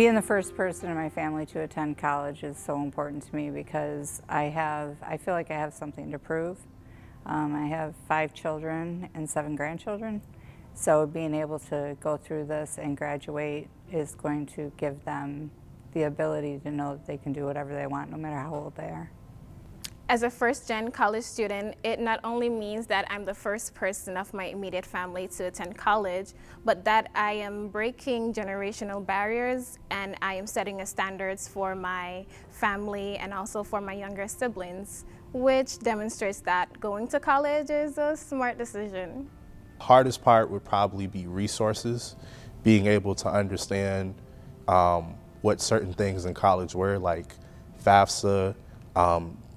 Being the first person in my family to attend college is so important to me because I feel like I have something to prove. I have 5 children and 7 grandchildren, so being able to go through this and graduate is going to give them the ability to know that they can do whatever they want no matter how old they are. As a first-gen college student, it not only means that I'm the first person of my immediate family to attend college, but that I am breaking generational barriers and I am setting standards for my family and also for my younger siblings, which demonstrates that going to college is a smart decision. Hardest part would probably be resources, being able to understand what certain things in college were, like FAFSA,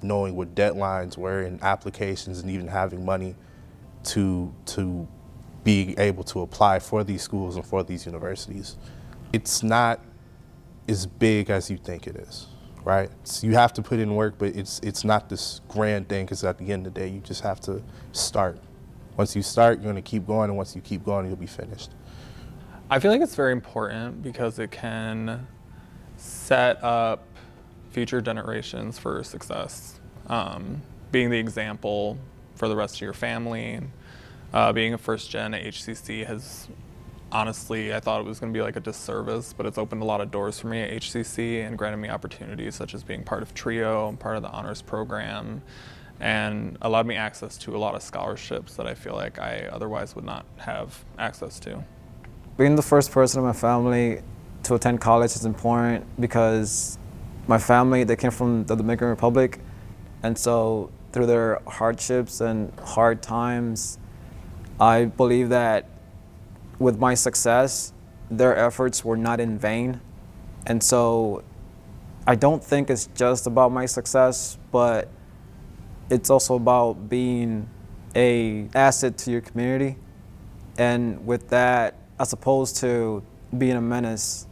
knowing what deadlines were in applications, and even having money to be able to apply for these schools and for these universities. It's not as big as you think it is, right? So you have to put in work, but it's not this grand thing, because at the end of the day, you just have to start. Once you start, you're going to keep going, and once you keep going, you'll be finished. I feel like it's very important because it can set up future generations for success. Being the example for the rest of your family, being a first gen at HCC has, honestly, I thought it was going to be like a disservice, but it's opened a lot of doors for me at HCC and granted me opportunities such as being part of TRIO, part of the honors program, and allowed me access to a lot of scholarships that I feel like I otherwise would not have access to. Being the first person in my family to attend college is important because my family, they came from the Dominican Republic, and so through their hardships and hard times, I believe that with my success, their efforts were not in vain. And so I don't think it's just about my success, but it's also about being an asset to your community. And with that, as opposed to being a menace,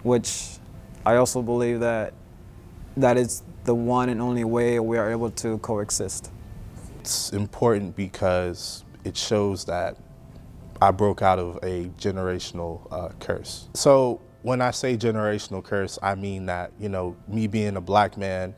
which I also believe that is the one and only way we are able to coexist. It's important because it shows that I broke out of a generational curse. So when I say generational curse, I mean that, you know, me being a black man,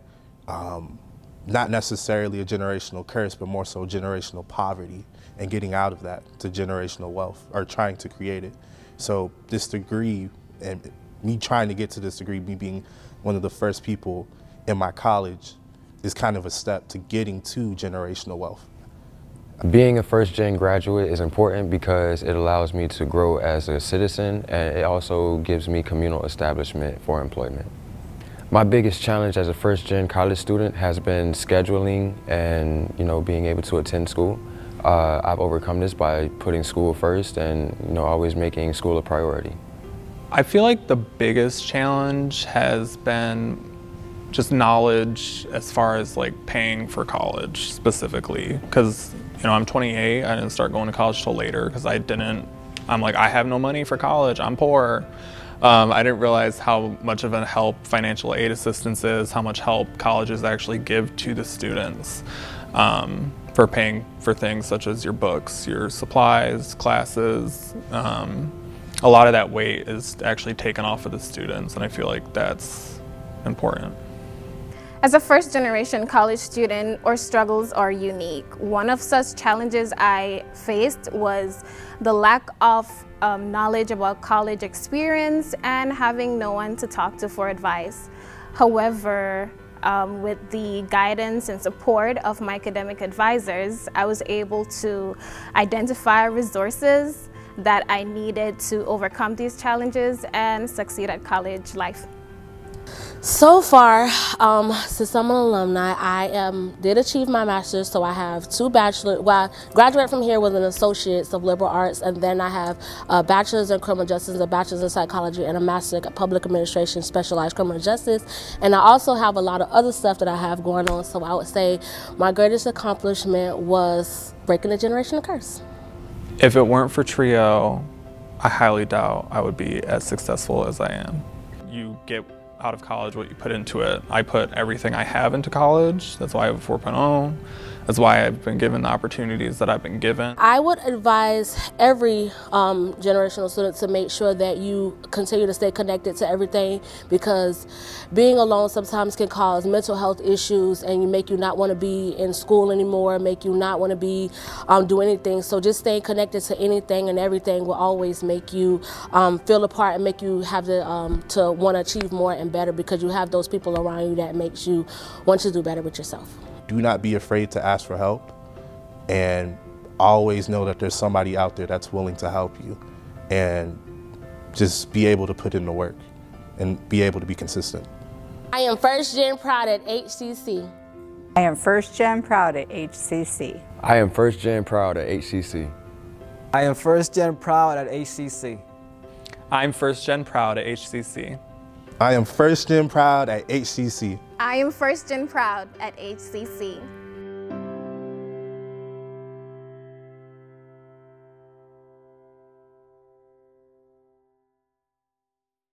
not necessarily a generational curse, but more so generational poverty, and getting out of that to generational wealth, or trying to create it. So this degree, and me trying to get to this degree, me being one of the first people in my college, is kind of a step to getting to generational wealth. Being a first-gen graduate is important because it allows me to grow as a citizen, and it also gives me communal establishment for employment. My biggest challenge as a first-gen college student has been scheduling and, being able to attend school. I've overcome this by putting school first and, always making school a priority. I feel like the biggest challenge has been just knowledge as far as like paying for college specifically, because I'm 28. I didn't start going to college till later because I'm like, I have no money for college, I'm poor. I didn't realize how much of a help financial aid assistance is, how much help colleges actually give to the students for paying for things such as your books, your supplies, classes. A lot of that weight is actually taken off of the students, and I feel like that's important. As a first-generation college student, our struggles are unique. One of such challenges I faced was the lack of knowledge about college experience and having no one to talk to for advice. However, with the guidance and support of my academic advisors, I was able to identify resources that I needed to overcome these challenges and succeed at college life. So far, since I'm an alumni, I did achieve my master's, so I have 2 bachelor's. Well, I graduated from here with an associate's of liberal arts, and then I have a bachelor's in criminal justice, a bachelor's in psychology, and a master's in public administration, specialized criminal justice. And I also have a lot of other stuff that I have going on, so I would say my greatest accomplishment was breaking the generational curse. If it weren't for TRIO, I highly doubt I would be as successful as I am. You get out of college what you put into it. I put everything I have into college. That's why I have a 4.0. that's why I've been given the opportunities that I've been given. I would advise every generational student to make sure that you continue to stay connected to everything, because being alone sometimes can cause mental health issues and make you not want to be in school anymore, make you not want to be do anything. So just staying connected to anything and everything will always make you feel a part and make you have to want to achieve more and better, because you have those people around you that makes you want to do better with yourself. Do not be afraid to ask for help, and always know that there's somebody out there that's willing to help you, and just be able to put in the work and be able to be consistent. I am first gen proud at HCC. I am first gen proud at HCC. I am first gen proud at HCC. I am first gen proud at HCC. I'm first gen proud at HCC. I am first gen proud at HCC. I am first gen proud at HCC.